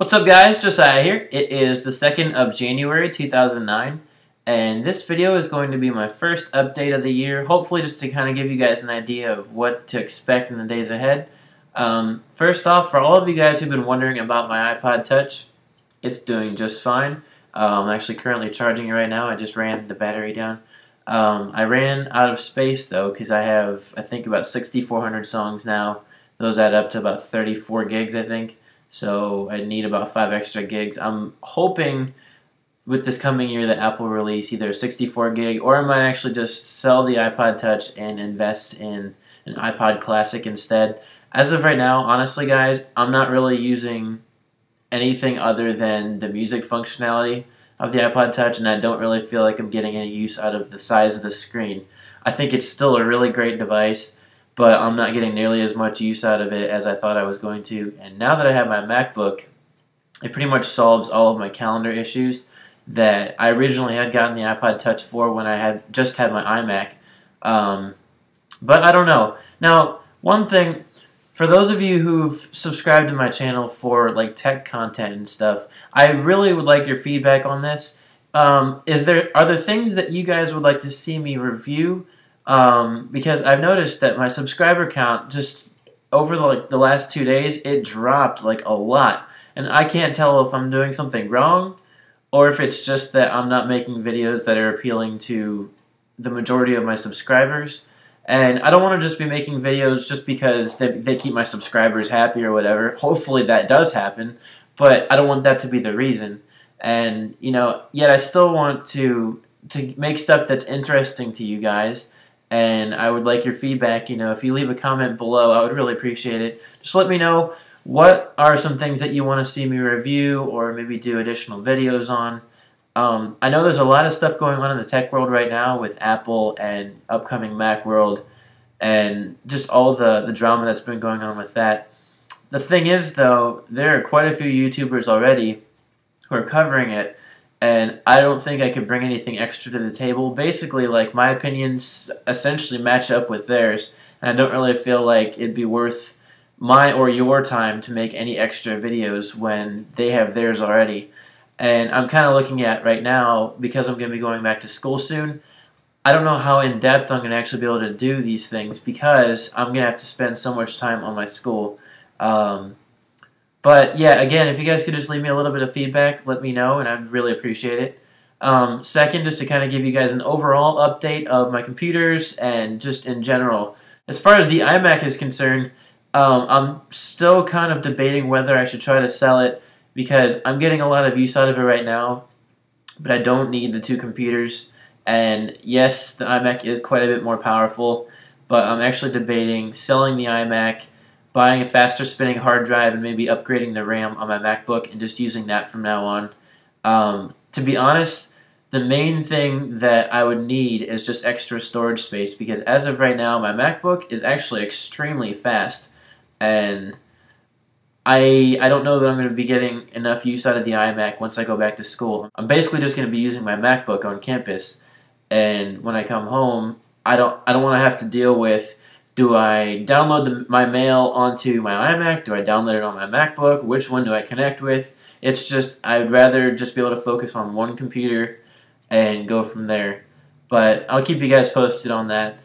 What's up guys, Josiah here. It is the 2nd of January 2009 and this video is going to be my first update of the year, hopefully just to kind of give you guys an idea of what to expect in the days ahead. First off, for all of you guys who've been wondering about my iPod Touch, it's doing just fine. I'm actually currently charging it right now. I just ran the battery down. I ran out of space though because I have, I think, about 6,400 songs now. Those add up to about 34 gigs, I think. So I need about 5 extra gigs. I'm hoping with this coming year that Apple will release either a 64 gig or I might actually just sell the iPod Touch and invest in an iPod Classic instead. As of right now, honestly guys, I'm not really using anything other than the music functionality of the iPod Touch, and I don't really feel like I'm getting any use out of the size of the screen. I think it's still a really great device, but I'm not getting nearly as much use out of it as I thought I was going to. And now that I have my MacBook, it pretty much solves all of my calendar issues that I originally had gotten the iPod Touch for when I had just had my iMac. But I don't know. Now, one thing, for those of you who've subscribed to my channel for like tech content and stuff, I really would like your feedback on this. Are there things that you guys would like to see me review? Because I've noticed that my subscriber count just over the last 2 days, it dropped like a lot, and I can't tell if I'm doing something wrong or if it's just that I'm not making videos that are appealing to the majority of my subscribers. And I don't want to just be making videos just because they keep my subscribers happy or whatever. Hopefully that does happen, but I don't want that to be the reason. And yet I still want to make stuff that's interesting to you guys. And I would like your feedback. If you leave a comment below, I would really appreciate it. Just let me know what are some things that you want to see me review or maybe do additional videos on. I know there's a lot of stuff going on in the tech world right now with Apple and upcoming Mac world and just all the drama that's been going on with that. The thing is, though, there are quite a few YouTubers already who are covering it, and I don't think I could bring anything extra to the table. Basically, like, my opinions essentially match up with theirs, and I don't really feel like it'd be worth my or your time to make any extra videos when they have theirs already. And I'm kind of looking at right now, because I'm going to be going back to school soon, I don't know how in-depth I'm going to actually be able to do these things because I'm going to have to spend so much time on my school. But yeah, again, if you guys could just leave me a little bit of feedback, let me know, and I'd really appreciate it. Second, just to kind of give you guys an overall update of my computers and just in general. As far as the iMac is concerned, I'm still kind of debating whether I should try to sell it because I'm getting a lot of use out of it right now, but I don't need the 2 computers. And yes, the iMac is quite a bit more powerful, but I'm actually debating selling the iMac, buying a faster spinning hard drive, and maybe upgrading the RAM on my MacBook and just using that from now on. To be honest, the main thing that I would need is just extra storage space because as of right now, my MacBook is actually extremely fast, and I don't know that I'm going to be getting enough use out of the iMac once I go back to school. I'm basically just going to be using my MacBook on campus, and when I come home, I don't want to have to deal with, do I download my mail onto my iMac? Do I download it on my MacBook? Which one do I connect with? It's just, I'd rather just be able to focus on one computer and go from there. But I'll keep you guys posted on that.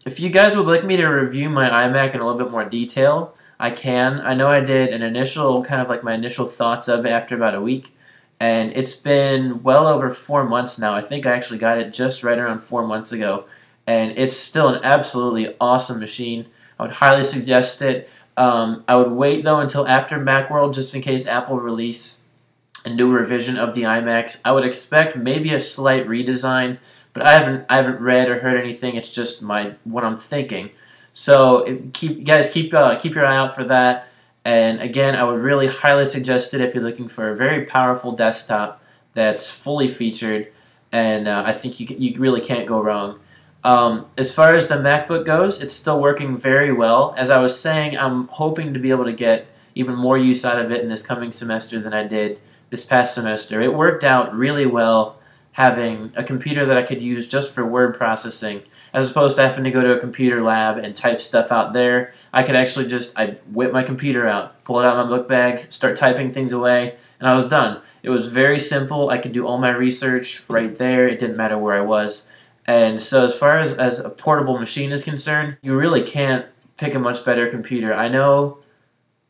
If you guys would like me to review my iMac in a little bit more detail, I can. I know I did an initial, kind of like my initial thoughts of it after about a week, and it's been well over 4 months now. I think I actually got it just right around 4 months ago, and it's still an absolutely awesome machine. I would highly suggest it. I would wait though until after Macworld just in case Apple release a new revision of the iMacs. I would expect maybe a slight redesign, but I haven't read or heard anything. It's just what I'm thinking. So keep your eye out for that. And again, I would really highly suggest it if you're looking for a very powerful desktop that's fully featured, and I think you really can't go wrong. As far as the MacBook goes, it's still working very well. As I was saying, I'm hoping to be able to get even more use out of it in this coming semester than I did this past semester. It worked out really well having a computer that I could use just for word processing. as opposed to having to go to a computer lab and type stuff out there. I could actually I'd whip my computer out, pull it out of my book bag, start typing things away, and I was done. It was very simple. I could do all my research right there. It didn't matter where I was. And so as far as a portable machine is concerned, you really can't pick a much better computer. I know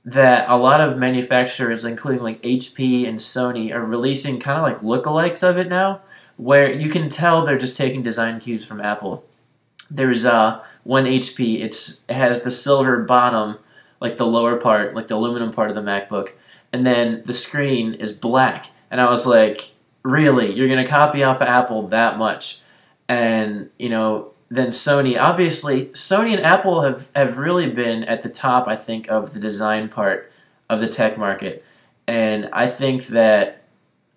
that a lot of manufacturers, including like HP and Sony, are releasing kind of like lookalikes of it now, where you can tell they're just taking design cues from Apple. There's one HP. It has the silver bottom, like the lower part, like the aluminum part of the MacBook, and then the screen is black. And I was like, really? You're gonna copy off of Apple that much? And then Sony. Obviously, Sony and Apple have really been at the top, I think, of the design part of the tech market. And I think that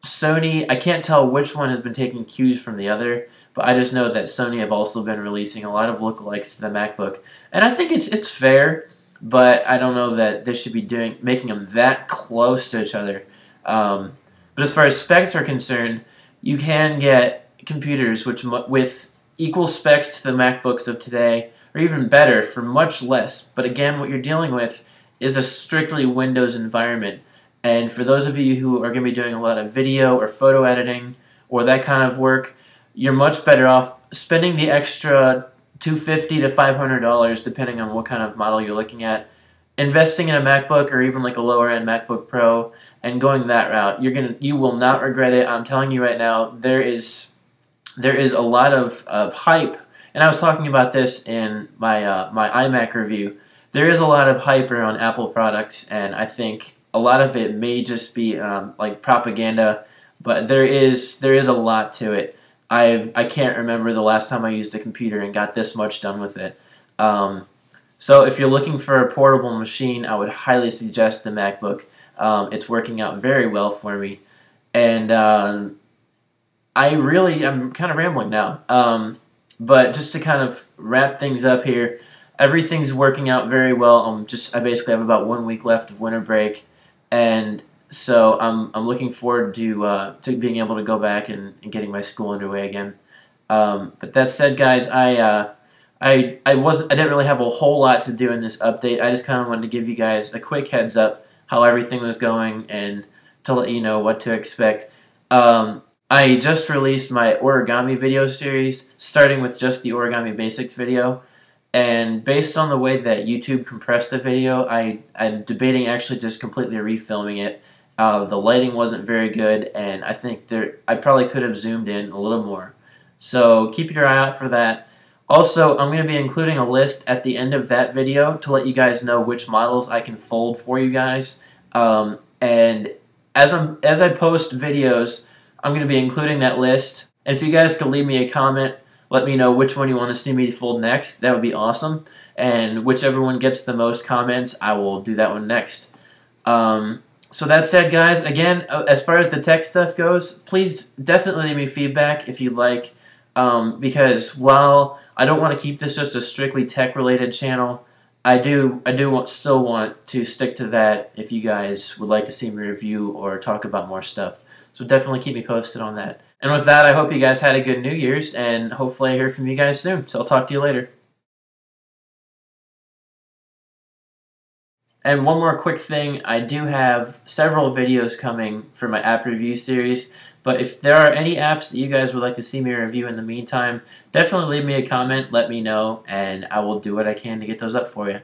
Sony, I can't tell which one has been taking cues from the other, but I just know that Sony have also been releasing a lot of lookalikes to the MacBook. And I think it's fair, but I don't know that they should be making them that close to each other. But as far as specs are concerned, you can get computers with equal specs to the MacBooks of today, or even better, for much less. But again, what you're dealing with is a strictly Windows environment. And for those of you who are going to be doing a lot of video or photo editing or that kind of work, you're much better off spending the extra $250 to $500, depending on what kind of model you're looking at, investing in a MacBook or even like a lower-end MacBook Pro, and going that route. You will not regret it. I'm telling you right now, there is a lot of hype, and I was talking about this in my my iMac review. There is a lot of hype around Apple products, and I think a lot of it may just be like propaganda, but there is a lot to it. I can't remember the last time I used a computer and got this much done with it. So if you're looking for a portable machine, I would highly suggest the MacBook. It's working out very well for me, and I'm kind of rambling now, but just to kind of wrap things up here, everything's working out very well. I basically have about 1 week left of winter break, and so I'm looking forward to being able to go back and getting my school underway again. But that said, guys, I didn't really have a whole lot to do in this update. I just kind of wanted to give you guys a quick heads up how everything was going and to let you know what to expect. I just released my origami video series, starting with just the origami basics video, and based on the way that YouTube compressed the video, I'm debating actually just completely refilming it. The lighting wasn't very good, and I think I probably could have zoomed in a little more. So keep your eye out for that. Also, I'm going to be including a list at the end of that video to let you guys know which models I can fold for you guys. And as I post videos, I'm going to be including that list. And if you guys could leave me a comment, let me know which one you want to see me fold next. That would be awesome. And whichever one gets the most comments, I will do that one next. So that said, guys, again, as far as the tech stuff goes, please definitely leave me feedback if you'd like. Because while I don't want to keep this just a strictly tech-related channel, I do still want to stick to that if you guys would like to see me review or talk about more stuff. So definitely keep me posted on that. And with that, I hope you guys had a good New Year's, and hopefully I hear from you guys soon. So I'll talk to you later. And one more quick thing, I do have several videos coming for my app review series, but if there are any apps that you guys would like to see me review in the meantime, definitely leave me a comment, let me know, and I will do what I can to get those up for you.